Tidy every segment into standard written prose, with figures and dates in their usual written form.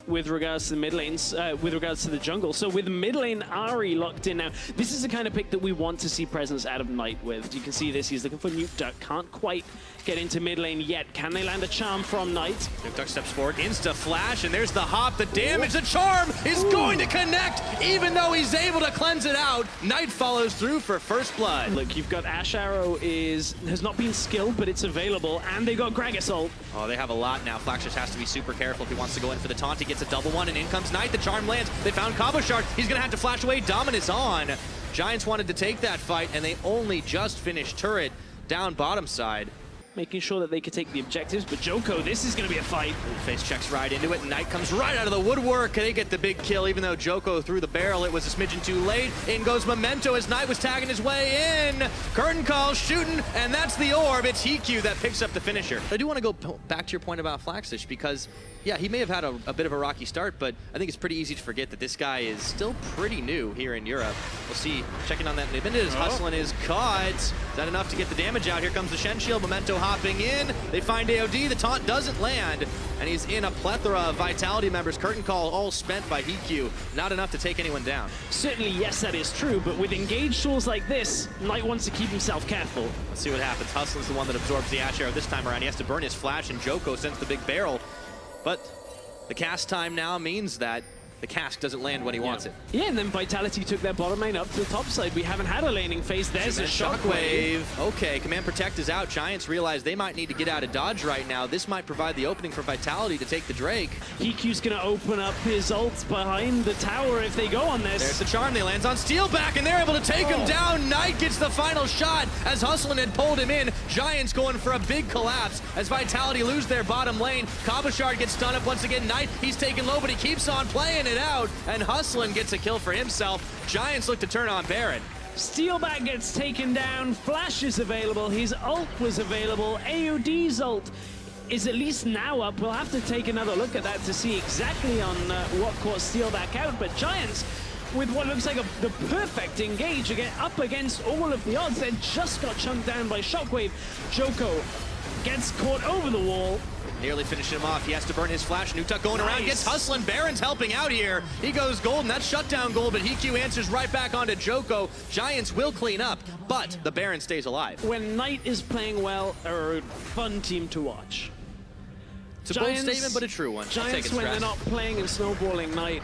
with regards to the mid lanes, with regards to the jungle. So with mid lane Ahri locked in now, this is the kind of pick that we want to see presence out of Knight with. You can see this, he's looking for Nuke Duck, can't quite get into mid lane yet. Can they land a charm from Knight? Nuke Duck steps forward, insta flash, and there's the hop, the damage, the charm is going to connect, even though he's able to cleanse it out. Knight follows through for first blood. Look, you've got Ash Arrow has not been skilled, but it's available, and they got Gragas ult. Oh, they have a lot now. Flax just has to be super careful if he wants to go in for the taunt. He gets a double one, and in comes Knight. The charm lands. They found Cabo Shard. He's going to have to flash away. Dominus on. Giants wanted to take that fight, and they only just finished turret down bottom side. Making sure that they could take the objectives, but Joko, this is going to be a fight. Face checks right into it. Knight comes right out of the woodwork. They get the big kill, even though Joko threw the barrel. It was a smidgen too late. In goes Memento as Knight was tagging his way in. Curtain call, shooting, and that's the orb. It's EQ that picks up the finisher. I do want to go back to your point about Flaxish because, yeah, he may have had a bit of a rocky start, but I think it's pretty easy to forget that this guy is still pretty new here in Europe. We'll see. Checking on that. His hustling is caught. Is that enough to get the damage out? Here comes the Shen Shield. Memento hopping in. They find AOD. The taunt doesn't land, and he's in a plethora of Vitality members. Curtain call all spent by EQ. Not enough to take anyone down. Certainly, yes, that is true, but with engaged tools like this, Knight wants to keep himself careful. Let's see what happens. Hustlin's the one that absorbs the Ash Arrow this time around. He has to burn his flash, and Joko sends the big barrel. But the cast time now means that the cask doesn't land when he wants it. Yeah, and then Vitality took their bottom lane up to the top side. We haven't had a laning phase. There's a shockwave. Okay, Command Protect is out. Giants realize they might need to get out of dodge right now. This might provide the opening for Vitality to take the Drake. EQ's gonna open up his ult behind the tower if they go on this. There's the charm. They lands on Steelback, and they're able to take him down. Knight gets the final shot as Hustlin had pulled him in. Giants going for a big collapse as Vitality lose their bottom lane. Cabochard gets stunned up once again. Knight, he's taken low, but he keeps on playing it out, and Hustlin gets a kill for himself. Giants look to turn on Baron. Steelback gets taken down. Flash is available. His ult was available. AOD's ult is at least now up. We'll have to take another look at that to see exactly on what caught Steelback out. But Giants, with what looks like the perfect engage, up against all of the odds, they just got chunked down by Shockwave. Joko gets caught over the wall. Nearly finishing him off. He has to burn his flash. Nuke Duck going around, gets Hustlin. Baron's helping out here. He goes golden. That's shutdown gold, but EQ answers right back onto Joko. Giants will clean up, but the Baron stays alive. When Knight is playing well, a fun team to watch. It's a bold statement, but a true one. Giants, when they're not playing and snowballing Knight,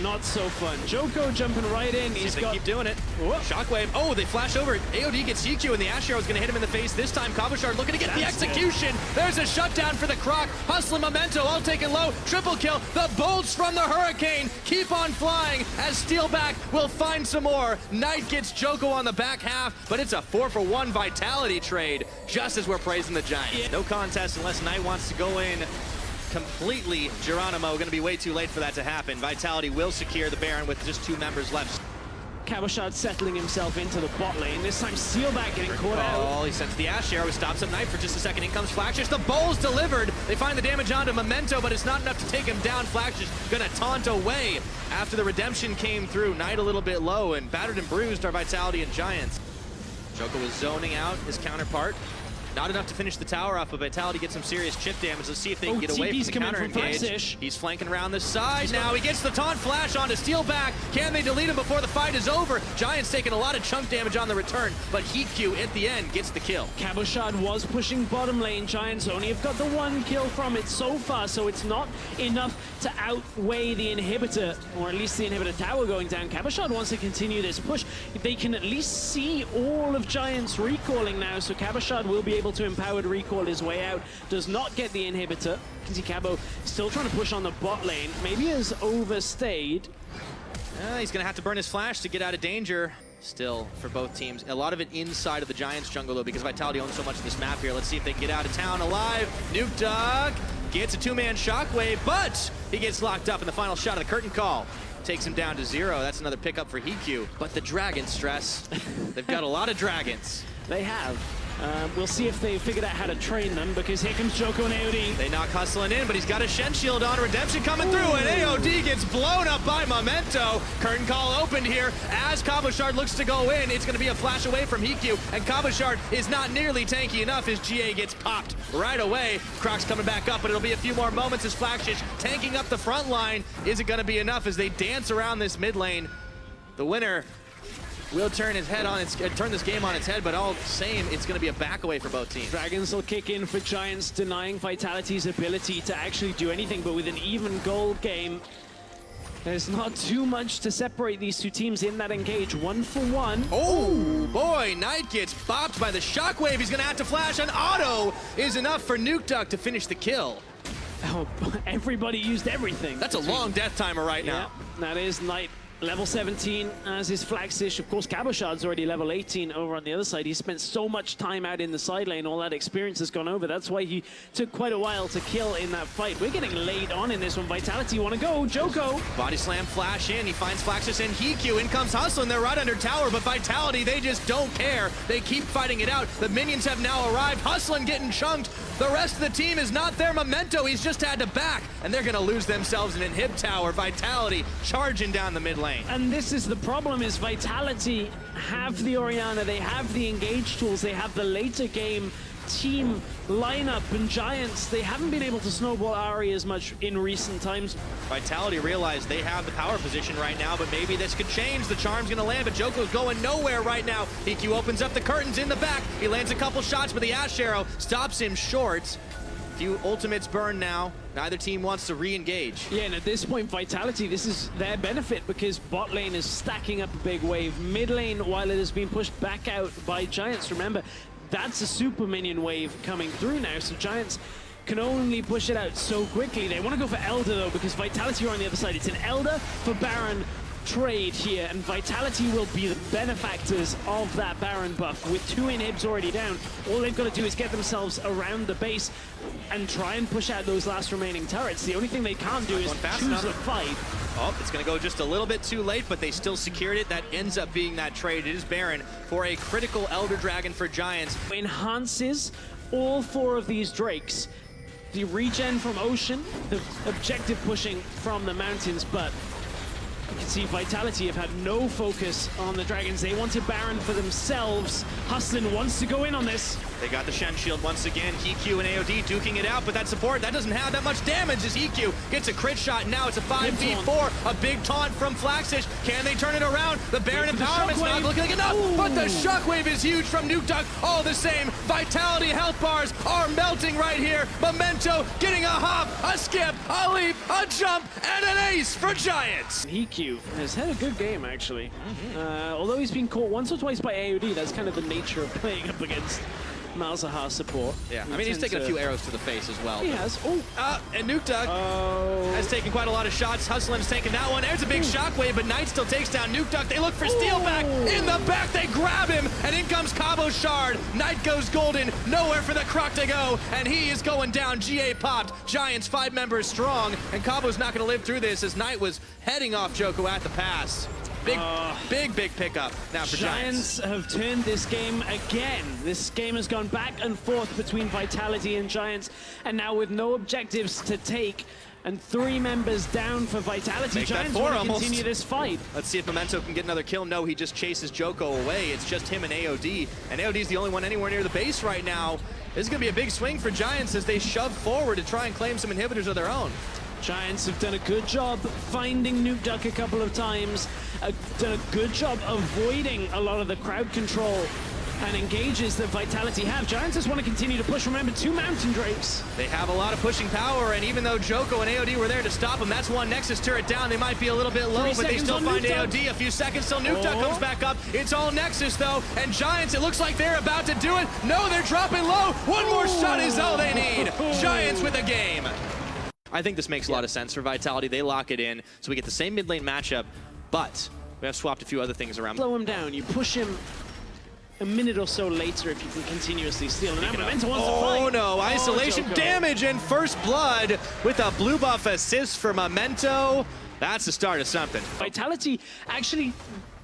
not so fun. Joko jumping right in. He's got... keep doing it. Whoop. Shockwave. Oh, they flash over. AOD gets EQ, and the Ash Arrow is going to hit him in the face this time. Cabochard looking to get the execution. Good. There's a shutdown for the Croc. Hustling Memento, all taken low. Triple kill. The bolts from the Hurricane keep on flying as Steelback will find some more. Knight gets Joko on the back half, but it's a 4-for-1 Vitality trade, just as we're praising the Giants. Yeah. No contest unless Knight wants to go in completely Geronimo. Going to be way too late for that to happen. Vitality will secure the Baron with just 2 members left. Cabochard settling himself into the bot lane. This time Steelback getting caught out. He sends the Ash Arrow, stops up Knight for just a second. In comes Flaxish. The bowl's delivered. They find the damage onto Memento, but it's not enough to take him down. Flaxish gonna taunt away after the redemption came through. Knight a little bit low, and battered and bruised are Vitality and Giants. Joko is zoning out his counterpart. Not enough to finish the tower off, but Vitality gets some serious chip damage. Let's see if they can get away from the counter engage. He's flanking around the side now. He gets the taunt flash onto Steelback. Can they delete him before the fight is over? Giants taking a lot of chunk damage on the return, but Hiku at the end gets the kill. Cabochard was pushing bottom lane. Giants only have got the 1 kill from it so far, so it's not enough to outweigh the inhibitor, or at least the inhibitor tower going down. Cabochard wants to continue this push. If they can at least see all of Giants recalling now, so Cabochard will be able to empowered recall his way out. Does not get the inhibitor. You can see Cabo still trying to push on the bot lane. Maybe has overstayed. He's going to have to burn his flash to get out of danger. Still, for both teams. A lot of it inside of the Giants jungle, though, because Vitality owns so much of this map here. Let's see if they can get out of town alive. Nuke Duck gets a 2-man Shockwave, but he gets locked up in the final shot of the curtain call. Takes him down to 0. That's another pickup for Hiku. But the dragon stress. They've got a lot of dragons. They have. We'll see if they figured out how to train them, because here comes Joko and AOD. They knock Hustling in, but he's got a Shen Shield on. Redemption coming through, and AOD gets blown up by Memento. Curtain call opened here. As Cabochard looks to go in, it's going to be a flash away from Hikyu, and Cabochard is not nearly tanky enough as GA gets popped right away. Croc's coming back up, but it'll be a few more moments as Flagshish tanking up the front line. Is it going to be enough as they dance around this mid lane? The winner will turn his head on turn this game on its head, but all the same, it's going to be a back away for both teams. Dragons will kick in for Giants, denying Vitality's ability to actually do anything, but with an even gold game, there's not too much to separate these two teams in that engage. 1 for 1. Oh boy, Knight gets bopped by the shockwave. He's going to have to flash, and auto is enough for Nuke Duck to finish the kill. Oh, everybody used everything. That's a long death timer right now. Yeah, that is Knight. Level 17, as is Flaxish. Of course, Cabochard's already level 18 over on the other side. He spent so much time out in the side lane. All that experience has gone over. That's why he took quite a while to kill in that fight. We're getting laid on in this one. Vitality want to go. Joko. Body slam flash in. He finds Flaxish and Hikyu. In comes Hustling. They're right under tower, but Vitality, they just don't care. They keep fighting it out. The minions have now arrived. Hustling getting chunked. The rest of the team is not there. Memento, he's just had to back, and they're going to lose themselves in Inhib Tower. Vitality charging down the mid lane. And this is the problem, is Vitality have the Orianna, they have the engage tools, they have the later game team lineup, and Giants, they haven't been able to snowball Ari as much in recent times. Vitality realized they have the power position right now, but maybe this could change. The charm's gonna land, but Joko's going nowhere right now. Hikyu opens up the curtains in the back. He lands a couple shots, but the Ash Arrow stops him short. Few ultimates burn now. Neither team wants to re-engage. Yeah, and at this point, Vitality, this is their benefit, because bot lane is stacking up a big wave. Mid lane, while it has been pushed back out by Giants, remember, that's a super minion wave coming through now, so Giants can only push it out so quickly. They want to go for Elder, though, because Vitality are on the other side. It's an Elder for Baron trade here, and Vitality will be the benefactors of that Baron buff. With 2 inhibs already down, all they've got to do is get themselves around the base and try and push out those last remaining turrets. The only thing they can't do is choose a fight. Oh, it's going to go just a little bit too late, but they still secured it. That ends up being that trade. It is Baron for a critical Elder Dragon for Giants. Enhances all 4 of these Drakes. The regen from Ocean, the objective pushing from the mountains, but you can see Vitality have had no focus on the Dragons. They wanted Baron for themselves. Hustlin wants to go in on this. They got the Shen Shield once again. Hikyu and AOD duking it out, but that support, that doesn't have that much damage as Hikyu gets a crit shot. Now it's a 5v4. A big taunt from Flaxish. Can they turn it around? The Baron empowerment's not looking like enough, but the shockwave is huge from Nuke Duck. All the same, Vitality health bars are melting right here. Memento getting a hop, a skip, a leap, a jump, and an ace for Giants. Hikyu has had a good game, actually. Although he's been caught once or twice by AOD, that's kind of the nature of playing up against Malzahar support. Yeah, I mean, he's taken a few arrows to the face as well. He has. Oh. And Nuke Duck has taken quite a lot of shots. Hustlin's taking that one. There's a big shockwave, but Knight still takes down Nuke Duck. They look for steal back. In the back, they grab him, and in comes Cabochard. Knight goes golden. Nowhere for the Croc to go, and he is going down. GA popped. Giants 5 members strong, and Cabo's not going to live through this as Knight was heading off Joko at the pass. Big pickup now for Giants. Giants have turned this game again. This game has gone back and forth between Vitality and Giants, and now with no objectives to take and 3 members down for Vitality, Giants want to continue this fight. Let's see if Memento can get another kill. No, he just chases Joko away. It's just him and AOD, and AOD's the only one anywhere near the base right now. This is going to be a big swing for Giants as they shove forward to try and claim some inhibitors of their own. Giants have done a good job finding Nuke Duck a couple of times, done a good job avoiding a lot of the crowd control and engages that Vitality have. Giants just want to continue to push. Remember, 2 Mountain Drakes. They have a lot of pushing power, and even though Joko and AOD were there to stop them, that's one Nexus turret down. They might be a little bit low, but they still find AOD. A few seconds till Nuke Duck comes back up. It's all Nexus, though, and Giants, it looks like they're about to do it. No, they're dropping low. One more shot is all they need. Giants with a game. I think this makes a lot of sense for Vitality. They lock it in, so we get the same mid lane matchup, but we have swapped a few other things around. Slow him down. You push him a minute or so later if you can continuously steal. And now Memento wants to fight. Oh no, isolation damage and first blood with a blue buff assist for Memento. That's the start of something. Vitality actually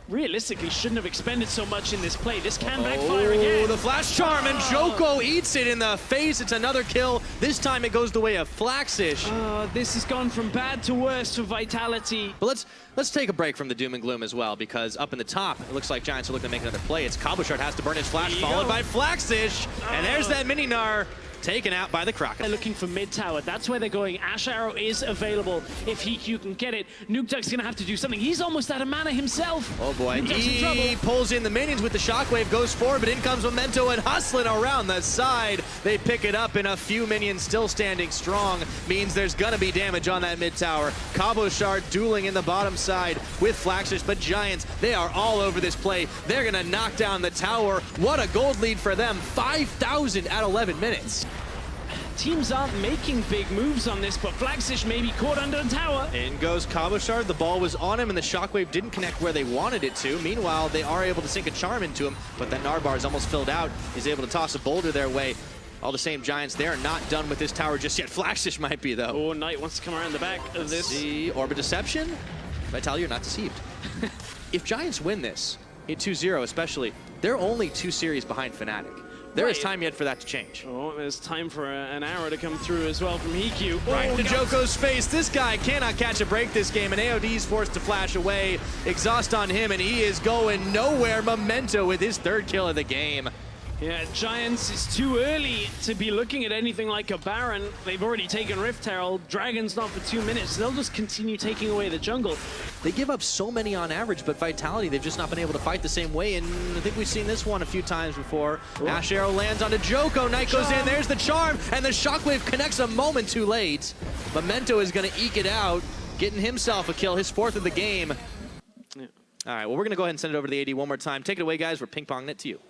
realistically shouldn't have expended so much in this play. This can backfire again. Oh, the flash charm, and Joko eats it in the face. It's another kill. This time it goes the way of Flaxish. This has gone from bad to worse for Vitality. But let's take a break from the doom and gloom as well, because up in the top, it looks like Giants are looking to make another play. It's Cabochard has to burn his flash, followed by Flaxish. And there's that Mini-Gnar taken out by the Kraken. They're looking for mid tower. That's where they're going. Ash Arrow is available if HeQ can get it. Nukeduck's gonna have to do something. He's almost out of mana himself. Oh boy, Nukeduck's in trouble. he pulls in the minions with the shockwave, goes forward, but in comes Memento and hustling around the side. They pick it up, and a few minions still standing strong means there's gonna be damage on that mid tower. Cabochard dueling in the bottom side with Flaxish, but Giants, they are all over this play. They're gonna knock down the tower. What a gold lead for them, 5,000 at 11 minutes. Teams aren't making big moves on this, but Flaxish may be caught under the tower. In goes Cabochard. The ball was on him, and the shockwave didn't connect where they wanted it to. Meanwhile, they are able to sink a charm into him, but that Gnar bar is almost filled out. He's able to toss a boulder their way. All the same, Giants, they are not done with this tower just yet. Flaxish might be, though. Oh, Knight wants to come around the back of this. The Orbit Deception. Vitality, you're not deceived. If Giants win this, in 2-0 especially, they're only 2 series behind Fnatic. There is time yet for that to change. Oh, there's time for an arrow to come through as well from HeQ. Right into Joko's face. This guy cannot catch a break this game, and AOD's forced to flash away. Exhaust on him, and he is going nowhere. Memento with his 3rd kill of the game. Yeah, Giants, it's too early to be looking at anything like a Baron. They've already taken Rift Herald. Dragon's not for 2 minutes. They'll just continue taking away the jungle. They give up so many on average, but Vitality, they've just not been able to fight the same way, and I think we've seen this one a few times before. Ooh. Ash Arrow lands onto Joko. Knight goes in. There's the charm, and the shockwave connects a moment too late. Memento is going to eke it out, getting himself a kill, his 4th of the game. Yeah. All right, well, we're going to go ahead and send it over to the AD one more time. Take it away, guys. We're ping-ponging it to you.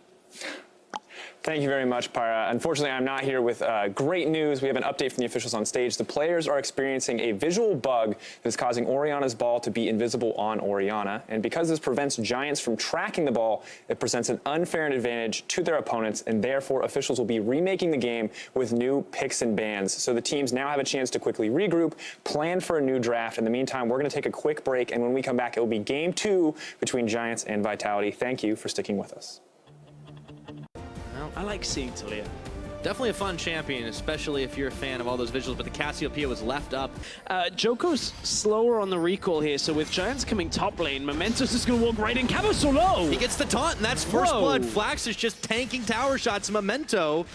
Thank you very much, Pyra. Unfortunately, I'm not here with great news. We have an update from the officials on stage. The players are experiencing a visual bug that's causing Orianna's ball to be invisible on Orianna. And because this prevents Giants from tracking the ball, it presents an unfair advantage to their opponents, and therefore officials will be remaking the game with new picks and bans. So the teams now have a chance to quickly regroup, plan for a new draft. In the meantime, we're going to take a quick break, and when we come back, it will be Game 2 between Giants and Vitality. Thank you for sticking with us. I like seeing Talia. Definitely a fun champion, especially if you're a fan of all those visuals, but the Cassiopeia was left up. Joko's slower on the recall here, so with Giants coming top lane, Mementos is going to walk right in. Cabo solo! He gets the taunt, and that's first blood. Flax is just tanking tower shots. Memento,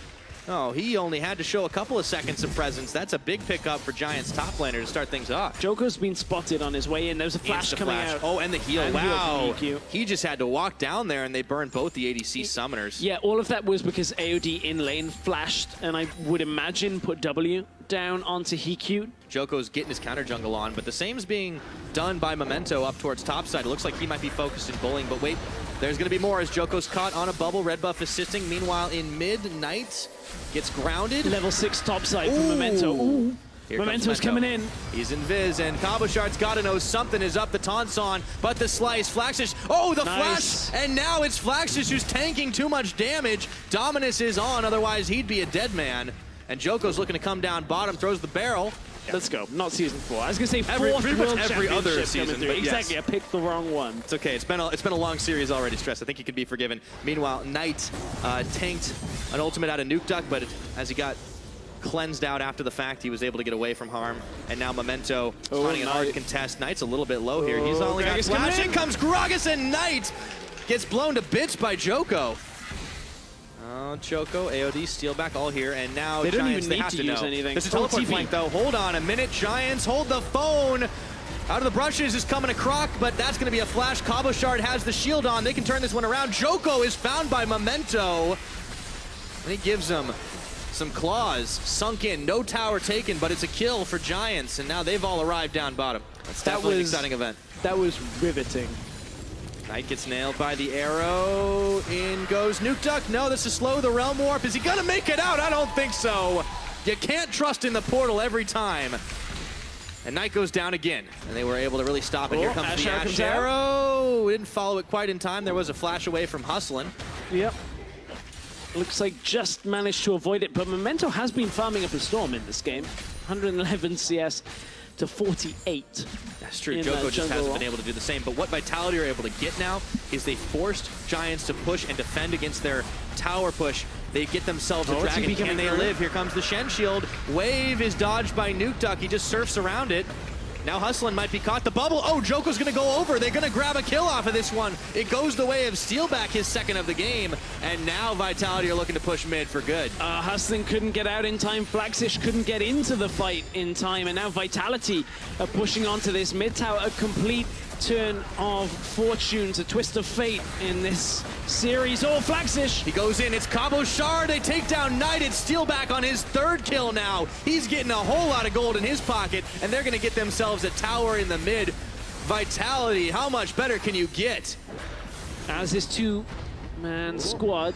oh, he only had to show a couple of seconds of presence. That's a big pickup for Giants top laner to start things off. Joko's been spotted on his way in. There's a flash coming out. Oh, and the heal. And wow. He just had to walk down there, and they burned both the ADC summoners. Yeah, all of that was because AOD in lane flashed, and I would imagine put W down onto HeQ. Joko's getting his counter jungle on, but the same's being done by Memento up towards topside. It looks like he might be focused in bullying, but wait, there's going to be more as Joko's caught on a bubble. Red buff assisting. Meanwhile, in mid, Knight gets grounded. Level 6 topside from Memento. Ooh. Memento's coming in. He's in Viz, and Cabochard's got to know something is up. The taunt's on, but the slice. Flaxish. Oh, the flash! And now it's Flaxish who's tanking too much damage. Dominus is on, otherwise he'd be a dead man. And Joko's looking to come down bottom, throws the barrel. Let's go. Not season 4. I was gonna say pretty much every other season. But exactly, I picked the wrong one. It's okay. It's been a long series already, Stress. I think he could be forgiven. Meanwhile, Knight tanked an ultimate out of Nukeduck, but as he got cleansed out after the fact, he was able to get away from harm. And now Memento finding a hard contest. Knight's a little bit low here. He's only got flash. In comes Gragas, and Knight gets blown to bits by Joko. Oh, Joko, AOD, steal back all here, and now they don't Giants, even need to use anything. There's a teleport flank, though. Hold on a minute. Giants, hold the phone. Out of the brushes is coming a Croc, but that's going to be a flash. Cabochard has the shield on. They can turn this one around. Joko is found by Memento, and he gives him some claws. Sunk in, no tower taken, but it's a kill for Giants, and now they've all arrived down bottom. That's definitely an exciting event. That was riveting. Knight gets nailed by the arrow. In goes Nukeduck. No, this is slow. The Realm Warp. Is he going to make it out? I don't think so. You can't trust in the portal every time. And Knight goes down again. And they were able to really stop it. Here comes the Ash Arrow. We didn't follow it quite in time. There was a flash away from hustling. Yep. Looks like just managed to avoid it. But Memento has been farming up a storm in this game. 111 CS to 48. That's true. Joko just hasn't been able to do the same. But what Vitality are able to get now is they forced Giants to push and defend against their tower push. They get themselves a dragon. Can they live? Here comes the Shen Shield. Wave is dodged by Nuke Duck. He just surfs around it. Now Hustlin might be caught. The bubble. Oh, Joko's going to go over. They're going to grab a kill off of this one. It goes the way of Steelback, his second of the game. And now Vitality are looking to push mid for good. Hustlin couldn't get out in time. Flaxish couldn't get into the fight in time. And now Vitality are pushing onto this mid tower. A complete turn of fortune, a twist of fate in this series. Oh, Flaxish! He goes in. It's Cabo Shard. They take down Knight. It's Steelback on his third kill now. He's getting a whole lot of gold in his pocket, and they're going to get themselves a tower in the mid. Vitality, how much better can you get? As his two-man squad.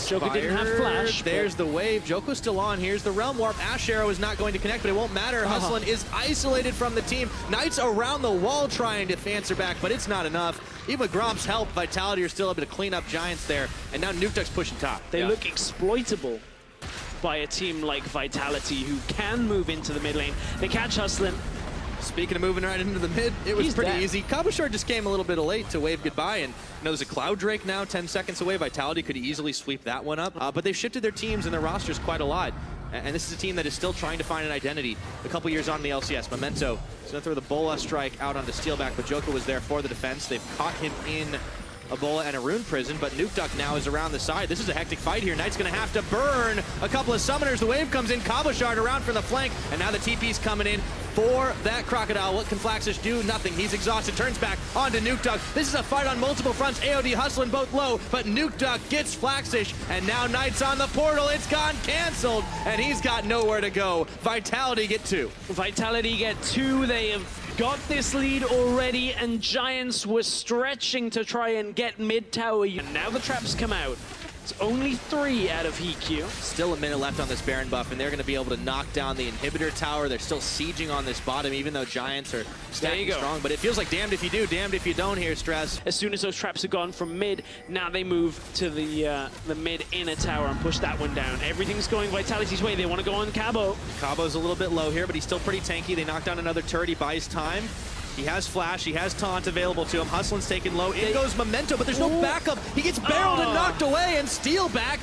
Joko didn't have flash. There's the wave. Joko's still on. Here's the Realm Warp. Ash Arrow is not going to connect, but it won't matter. Hustlin is isolated from the team. Knight's around the wall trying to answer back, but it's not enough. Even with Gromp's help, Vitality are still able to clean up Giants there, and now Nuke Duck's pushing top. They look exploitable by a team like Vitality, who can move into the mid lane. They catch Hustlin. Speaking of moving right into the mid, it was pretty easy. Cabo Shard just came a little bit late to wave goodbye, and there's a Cloud Drake now 10 seconds away. Vitality could easily sweep that one up, but they've shifted their teams and their rosters quite a lot. And this is a team that is still trying to find an identity. A couple years on the LCS, Memento is going to throw the Bola strike out onto Steelback, but Joko was there for the defense. They've caught him in a Bola and a Rune Prison, but Nuke Duck now is around the side. This is a hectic fight here. Knight's going to have to burn a couple of summoners. The wave comes in, Cabo Shard around from the flank, and now the TP's coming in for that Crocodile. What can Flaxish do? Nothing. He's exhausted, turns back onto Nuke Duck. This is a fight on multiple fronts. AOD Hustlin both low, but Nuke Duck gets Flaxish, and now Knight's on the portal. It's gone canceled, and he's got nowhere to go. Vitality get two. Vitality get two. They have got this lead already, and Giants were stretching to try and get mid tower. And now the traps come out. It's only 3 out of EQ. Still a minute left on this Baron buff, and they're going to be able to knock down the inhibitor tower. They're still sieging on this bottom, even though Giants are stacking strong. But it feels like damned if you do, damned if you don't here, Stress. As soon as those traps are gone from mid, now they move to the mid inner tower and push that one down. Everything's going Vitality's way. They want to go on Cabo. Cabo's a little bit low here, but he's still pretty tanky. They knock down another turret. He buys time. He has flash, he has taunt available to him. Hustlin's taken low. In goes Memento, but there's no backup. He gets barreled and knocked away, and Steelback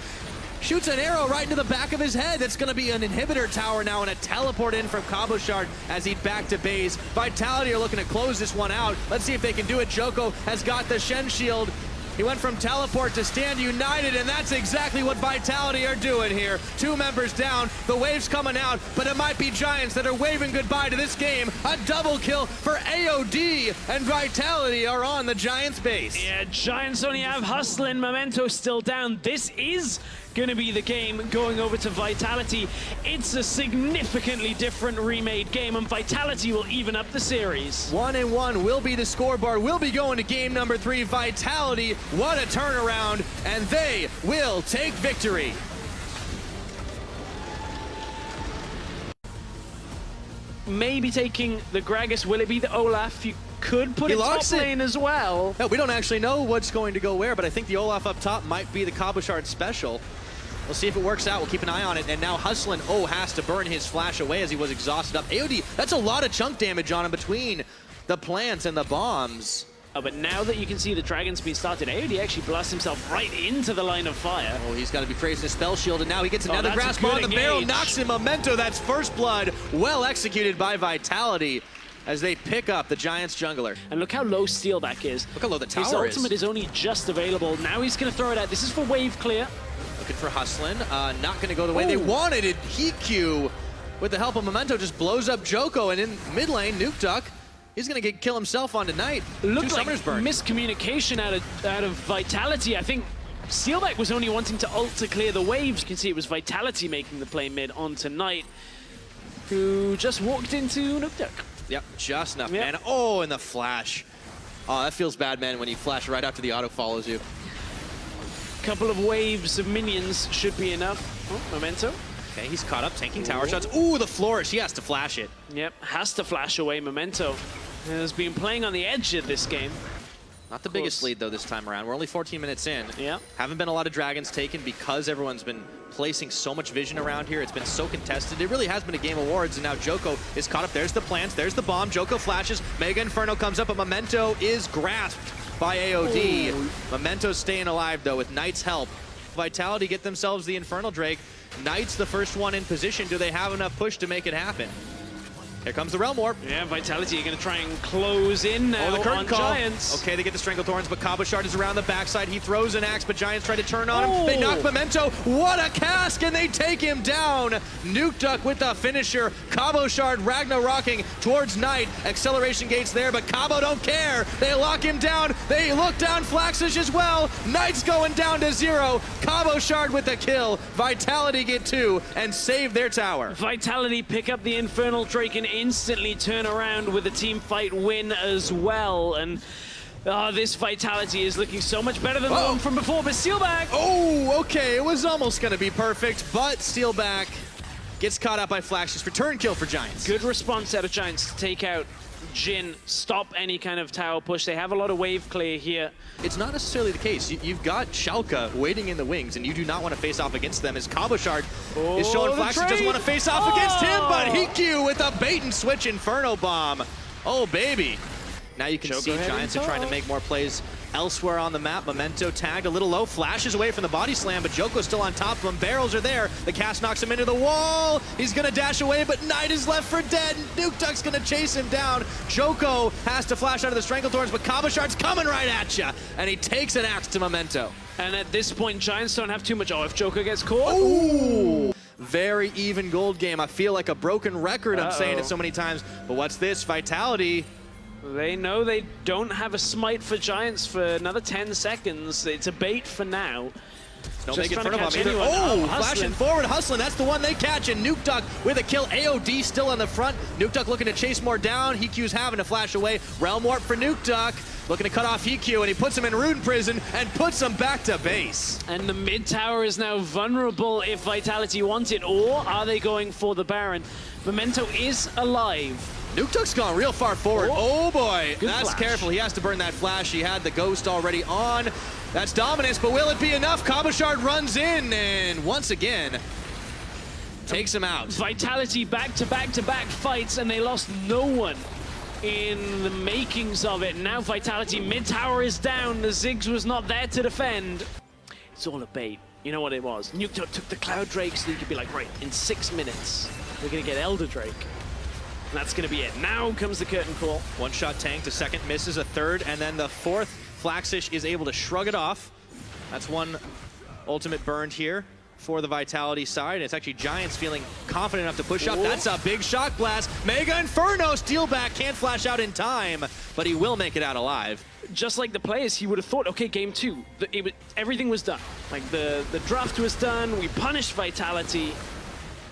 shoots an arrow right into the back of his head. That's going to be an inhibitor tower now, and a teleport in from Cabo Shard as he back to base. Vitality are looking to close this one out. Let's see if they can do it. Joko has got the Shen Shield. He went from teleport to stand united, and that's exactly what Vitality are doing here. 2 members down, the wave's coming out, but it might be Giants that are waving goodbye to this game. A double kill for AOD, and Vitality are on the Giants base. Yeah, Giants only have Hustlin. Memento still down. This is going to be the game going over to Vitality. It's a significantly different remade game, and Vitality will even up the series. 1-1 will be the scoreboard. We'll be going to game number 3. Vitality, what a turnaround, and they will take victory. Maybe taking the Gragas. Will it be the Olaf? You could put it top lane as well. No, we don't actually know what's going to go where, but I think the Olaf up top might be the Cabo Shard special. We'll see if it works out. We'll keep an eye on it. And now Hustlin, has to burn his flash away as he was exhausted up. AOD, that's a lot of chunk damage on him between the plants and the bombs. Oh, but now that you can see the dragons being started, AOD actually blasts himself right into the line of fire. Oh, he's got to be praising his spell shield, and now he gets another grasp on the barrel, knocks him Memento. That's first blood, well executed by Vitality as they pick up the Giants jungler. And look how low Steelback is. Look how low the tower is. His ultimate is only just available. Now he's going to throw it out. This is for wave clear. Looking for Hustlin, not going to go the way they wanted it. Heat with the help of Memento, just blows up Joko, and in mid lane, Nuke Duck, he's going to kill himself on tonight. Looked like miscommunication out of Vitality. I think Steelback was only wanting to ult to clear the waves. You can see it was Vitality making the play mid on tonight, who just walked into Nuke Duck. Yep, just enough, man. Oh, and the flash. Oh, that feels bad, man, when you flash right after the auto follows you. Couple of waves of minions should be enough. Oh, Memento. Okay, he's caught up, tanking tower shots. Ooh, the flourish. He has to flash it. Yep, has to flash away. Memento has been playing on the edge of this game. Not the biggest lead, though, this time around. We're only 14 minutes in. Yeah. Haven't been a lot of dragons taken because everyone's been placing so much vision around here. It's been so contested. It really has been a game of awards, and now Joko is caught up. There's the plants, there's the bomb. Joko flashes, Mega Inferno comes up, but Memento is grasped by AOD. Ooh. Memento's staying alive, though, with Knight's help. Vitality get themselves the Infernal Drake. Knight's the first one in position. Do they have enough push to make it happen? Here comes the Realm Warp. Yeah, Vitality are going to try and close in now the curtain on call. Giants. Okay, they get the Stranglethorns, but Cabochard is around the backside. He throws an axe, but Giants try to turn on him. They knock Memento. What a cask, and they take him down. Nuke Duck with the finisher. Cabochard Ragnarocking towards Knight. Acceleration gates there, but Cabo don't care. They lock him down. They look down Flaxish as well. Knight's going down to 0. Cabochard with the kill. Vitality get 2 and save their tower. Vitality pick up the Infernal Drake and instantly turn around with a team fight win as well. And this Vitality is looking so much better than the one from before, but Steelback. Oh, okay, it was almost gonna be perfect, but Steelback gets caught out by Flaxish. Return kill for Giants. Good response out of Giants to take out Jin, stop any kind of tower push. They have a lot of wave clear here. It's not necessarily the case. You've got Schalke waiting in the wings, and you do not want to face off against them, as Cabochard is showing Flaxish doesn't want to face off against him, but Hikyu with a bait and switch Inferno Bomb. Oh, baby. Now you can see Giants are trying to make more plays elsewhere on the map. Memento tagged a little low, flashes away from the body slam, but Joko's still on top of him. Barrels are there. The cast knocks him into the wall. He's going to dash away, but Knight is left for dead. Nuke Duck's going to chase him down. Joko has to flash out of the Stranglethorns, but Cabochard's coming right at you, and he takes an axe to Memento. And at this point, Giants don't have too much. Oh, if Joko gets caught. Ooh. Very even gold game. I feel like a broken record. I'm saying it so many times, but what's this? Vitality. They know they don't have a smite for Giants for another 10 seconds. It's a bait for now. Don't make it front of him either. Oh, flashing forward, hustling. That's the one they catch. And Nuke Duck with a kill. AOD still on the front. Nuke Duck looking to chase more down. Hikyu's having to flash away. Realm Warp for Nuke Duck. Looking to cut off Hikyu, and he puts him in Rune Prison and puts him back to base. And the mid tower is now vulnerable if Vitality want it, or are they going for the Baron? Memento is alive. Nuke Duck's gone real far forward. Oh boy, that's flash. Careful. He has to burn that flash. He had the ghost already on. That's dominance, but will it be enough? Cabochard runs in and once again takes him out. Vitality back to back to back fights, and they lost no one in the makings of it. Now Vitality mid tower is down. The Ziggs was not there to defend. It's all a bait. You know what it was? Nuke Duck took the Cloud Drake so he could be like, right, in 6 minutes, we're gonna get Elder Drake. And that's going to be it. Now comes the curtain call. One shot tanked, a second misses, a third, and then the fourth. Flaxish is able to shrug it off. That's one ultimate burned here for the Vitality side. It's actually Giants feeling confident enough to push up. That's a big shock blast. Mega Inferno, Steelback can't flash out in time, but he will make it out alive. Just like the players, he would have thought, okay, game 2, everything was done. Like the draft was done, we punished Vitality.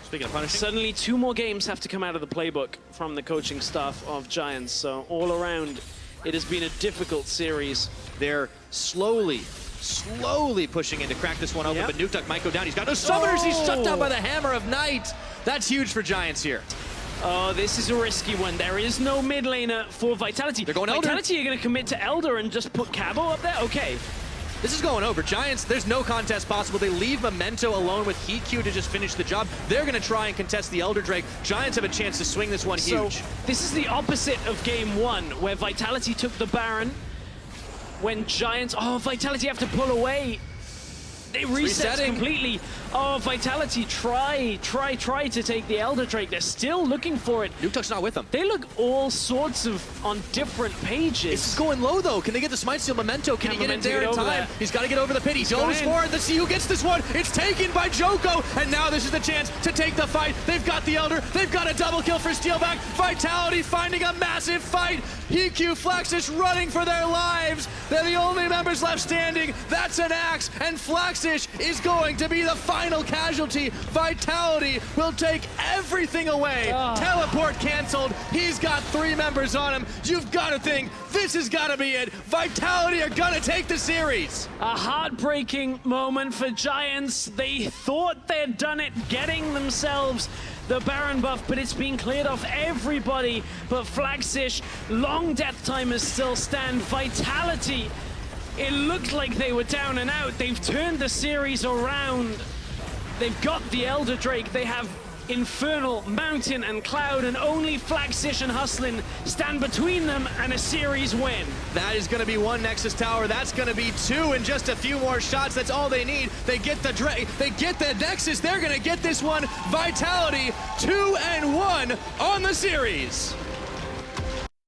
Speaking of punishing. Suddenly 2 more games have to come out of the playbook from the coaching staff of Giants. So all around, it has been a difficult series. They're slowly pushing in to crack this one open, but Nuke Duck might go down. He's got no summoners. He's shut down by the Hammer of Night. That's huge for Giants here. Oh, this is a risky one. There is no mid laner for Vitality. They're going Elder. Vitality are going to commit to Elder and just put Cabo up there? Okay. This is going over. Giants, there's no contest possible. They leave Memento alone with Hikyu to just finish the job. They're going to try and contest the Elder Drake. Giants have a chance to swing this one huge. So this is the opposite of game 1, where Vitality took the Baron. When Giants, Vitality have to pull away. They reset completely. Oh, Vitality try to take the Elder Drake. They're still looking for it. Nuke Duck's not with them. They look all sorts of on different pages. It's going low, though. Can they get the Smite Steal? Memento, can he get it there in time? He's got to get over the pit. He goes for it. Let's see who gets this one. It's taken by Joko, and now this is the chance to take the fight. They've got the Elder. They've got a double kill for Steelback. Vitality finding a massive fight. Hikyu, Flaxish running for their lives. They're the only members left standing. That's an axe, and Flaxish is going to be the final casualty. Vitality will take everything away. Teleport canceled. He's got 3 members on him. You've got to think this has got to be it. Vitality are going to take the series. A heartbreaking moment for Giants. They thought they'd done it, getting themselves the Baron buff, but it's been cleared off everybody but Flaxish. Long death timers still stand. Vitality, it looked like they were down and out. They've turned the series around. They've got the Elder Drake. They have Infernal, Mountain, and Cloud, and only Flagstish and Hustlin stand between them and a series win. That is going to be one Nexus Tower. That's going to be two in just a few more shots. That's all they need. They get the Drake. They get the Nexus. They're going to get this one. Vitality 2-1 on the series.